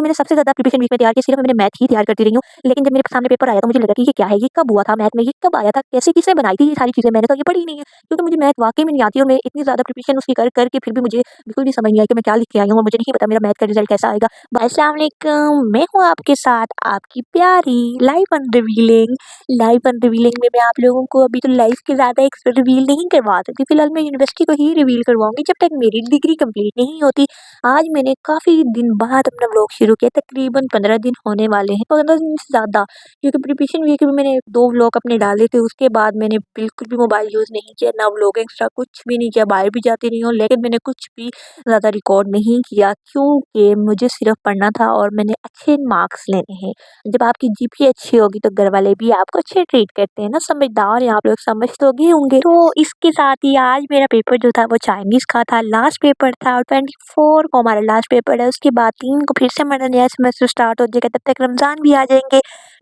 कि मैंने सबसे ज़्यादा प्रिपरेशन वीक में तैयार की, सिर्फ़ मैंने मैथ ही तैयार करती रही हूँ। लेकिन जब मेरे सामने पेपर आया तो मुझे लगा कि ये क्या है? ये कब हुआ था मैथ में? ये कब आया था? कैसे किसने बनाई थी ये सारी चीज़ें? मैंने तो ये पढ़ी ही नहीं है। क्योंकि मुझे मैथ वाक़ई में नहीं आती और मैं इतनी ज़्यादा प्रिपरेशन उसकी कर के फिर भी मुझे बिल्कुल भी समझ नहीं आई कि मैं क्या लिख के आई हूँ और मुझे नहीं पता मेरा मैथ का रिज़ल्ट कैसा आएगा। अस्सलाम वालेकुम, मैं हूँ आपके साथ आपकी प्यारी लाइफ अनरिवीलिंग। लाइफ अनरिवीलिंग में मैं आप लोगों को अभी तो लाइफ के ज़्यादा रिवील नहीं करवा सकती। फिलहाल मैं यूनिवर्सिटी को ही रिवील करवाऊँगी जब तक मेरी डिग्री कंप्लीट नहीं होती। आज मैंने काफ़ी दिन बाद अपना व्लॉग शुरू किया, तकरीबन 15 दिन होने वाले हैं, 15 दिन से ज़्यादा, क्योंकि प्रिपरेशन वीक में मैंने 2 व्लॉग अपने डाले थे। उसके बाद मैंने बिल्कुल भी मोबाइल यूज़ नहीं किया, ना व्लॉगिंग एक्स्ट्रा कुछ भी नहीं किया, बाहर भी जाती रही हूँ, लेकिन मैंने कुछ भी ज़्यादा रिकॉर्ड नहीं किया क्योंकि मुझे सिर्फ पढ़ना था और मैंने अच्छे मार्क्स लेने हैं। जब आपकी जीपीए अच्छी होगी तो घर वाले भी आपको अच्छे ट्रीट करते हैं ना, समझदार हैं आप लोग, समझ तो गए होंगे। तो इसके साथ ही आज मेरा पेपर जो था वो चाइनीज़ का था, लास्ट पेपर था और 24 को हमारा लास्ट पेपर है। उसके बाद 3 को फिर से हमारा नया सेमेस्टर स्टार्ट हो जाएगा, तब तक रमज़ान भी आ जाएँगे।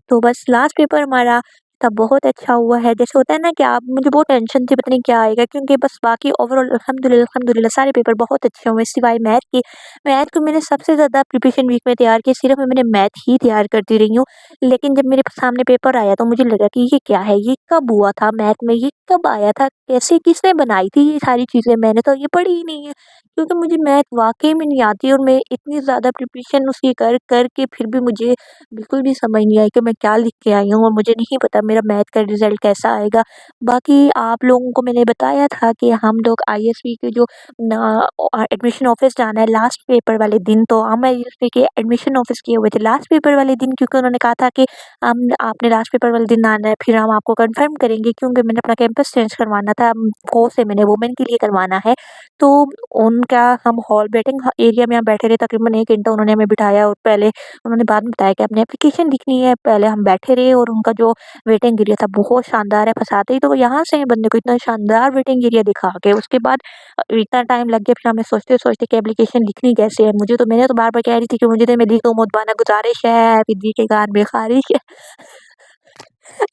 तो बस लास्ट पेपर हमारा तब बहुत अच्छा हुआ है। जैसे होता है ना कि आप मुझे बहुत टेंशन थी पता नहीं क्या आएगा, क्योंकि बस बाकी ओवरऑल अल्हम्दुलिल्लाह अल्हम्दुलिल्लाह सारे पेपर बहुत अच्छे हुए सिवाय मैथ के। मैथ को मैंने सबसे ज़्यादा प्रिपरेशन वीक में तैयार किया, सिर्फ मैंने मैथ ही तैयार करती रही हूँ। लेकिन जब मेरे सामने पेपर आया तो मुझे लगा कि ये क्या है? ये कब हुआ था मैथ में? ये कब आया था? कैसे किसने बनाई थी ये सारी चीज़ें? मैंने तो ये पढ़ी ही नहीं है। क्योंकि मुझे मैथ वाक़ई में नहीं आती और मैं इतनी ज़्यादा प्रिपरेशन उसकी कर के फिर भी मुझे बिल्कुल भी समझ नहीं आई कि मैं क्या लिख के आई हूँ और मुझे नहीं पता मेरा मैथ का रिज़ल्ट कैसा आएगा। बाकी आप लोगों को मैंने बताया था कि हम लोग आईएसवी के जो एडमिशन ऑफिस जाना है लास्ट पेपर वाले दिन, तो हम आईएसवी के एडमिशन ऑफिस किए हुए थे लास्ट पेपर वाले दिन, क्योंकि उन्होंने कहा था कि हम आपने लास्ट पेपर वाले दिन आना है, फिर हम आपको कंफर्म करेंगे, क्योंकि मैंने अपना कैंपस चेंज करवाना था, कोर्स है मैंने वुमेन के लिए करवाना है। तो उनका हम हॉल वेटिंग एरिया में हम बैठे रहे तकरीबन 1 घंटा, उन्होंने हमें बिठाया और पहले उन्होंने बाद में बताया कि आपने एप्लीकेशन लिखनी है। पहले हम बैठे रहे और उनका जो वेटिंग एरिया था बहुत शानदार है, फँसाते ही तो यहाँ से हैं बंदे को, इतना शानदार वेटिंग एरिया दिखा के उसके बाद इतना टाइम लग गया। फिर हमें सोचते-सोचते कि एप्लीकेशन लिखनी कैसे है? मैंने तो बार-बार कह रही थी कि मुझे दे, मैं लिख दूँ, मुतबाना गुज़ारिश है, विद्या के कान में ख़ारिश है।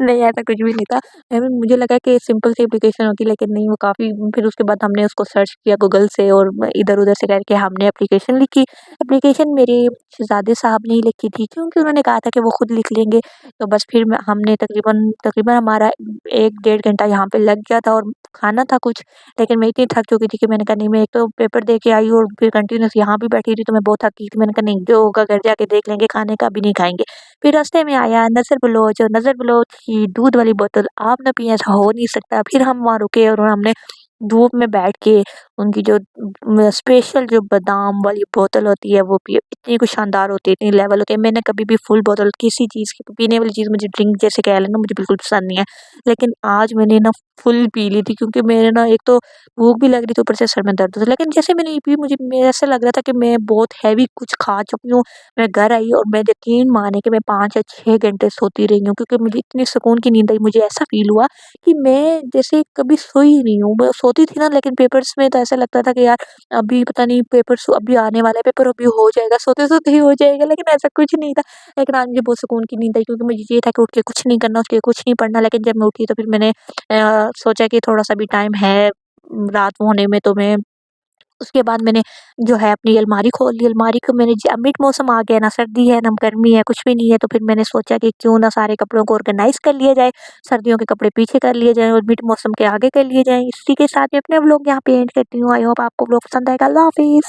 नहीं, ऐसा कुछ भी नहीं था। मुझे लगा कि सिंपल सी एप्लीकेशन होगी, लेकिन नहीं, वो काफ़ी, फिर उसके बाद हमने उसको सर्च किया गूगल से और इधर-उधर से करके हमने एप्लीकेशन लिखी। एप्लीकेशन मेरे शहज़ादे साहब ने ही लिखी थी, क्योंकि उन्होंने कहा था कि वो खुद लिख लेंगे। तो बस फिर हमने तकरीबन तकरीबन हमारा 1 डेढ़ घंटा यहाँ पे लग गया था और खाना था कुछ, लेकिन मैं इतनी थक चुकी थी कि मैंने कहा नहीं, मैं एक तो पेपर दे के आई और फिर कंटिन्यूअस यहाँ भी बैठी रही, तो मैं बहुत थक गई थी। मैंने कहा नहीं, जो होगा घर जाके देख लेंगे, खाने का भी नहीं खाएँगे। फिर रास्ते में आया नज़र बलोच की दूध वाली बोतल, आप ना पिएँ, ऐसा हो नहीं सकता। फिर हम वहाँ रुके और हमने धूप में बैठ के उनकी जो स्पेशल जो बादाम वाली बोतल होती है वो पी। इतनी कुछ शानदार होती है, इतनी लेवल होती है। मैंने कभी भी फुल बोतल किसी चीज़ की पीने वाली चीज़, मुझे ड्रिंक जैसे कह लेना, मुझे बिल्कुल पसंद नहीं है। लेकिन आज मैंने ना फुल पी ली थी, क्योंकि मेरे ना एक तो भूख भी लग रही थी, ऊपर से सर में दर्द था। लेकिन जैसे मैंने ये पी, मुझे ऐसा लग रहा था कि मैं बहुत हैवी कुछ खा चुकी हूँ। मैं घर आई और मैं यकीन माने कि मैं 5 या 6 घंटे सोती रही हूँ, क्योंकि मुझे इतनी सुकून की नींद आई। मुझे ऐसा फ़ील हुआ कि मैं जैसे कभी सोई ही नहीं हूँ। मैं सोती थी ना, लेकिन पेपर्स में तो ऐसा लगता था कि यार अभी पता नहीं पेपर्स अभी आने वाला है, पेपर अभी हो जाएगा, सोते-सोते ही हो जाएगा, लेकिन ऐसा कुछ नहीं था। लेकिन आज मुझे बहुत सुकून की नींद आई, क्योंकि मुझे ये था कि उठ के कुछ नहीं करना, उठ के कुछ नहीं पढ़ना। लेकिन जब मैं उठी तो फिर मैंने सोचा कि थोड़ा-सा भी टाइम है रात होने में, तो मैं उसके बाद मैंने जो है अपनी अलमारी खोल ली। अलमारी को मैंने मिड मौसम आ गया, ना सर्दी है ना गर्मी है, कुछ भी नहीं है, तो फिर मैंने सोचा कि क्यों ना सारे कपड़ों को ऑर्गेनाइज़ कर लिया जाए, सर्दियों के कपड़े पीछे कर लिए जाएँ और मिड मौसम के आगे कर लिए जाएँ। इसी के साथ मैं अपने व्लॉग यहाँ पे एंड करती हूँ। आई होप आपको व्लॉग पसंद आएगा। अल्लाह हाफ़िज़।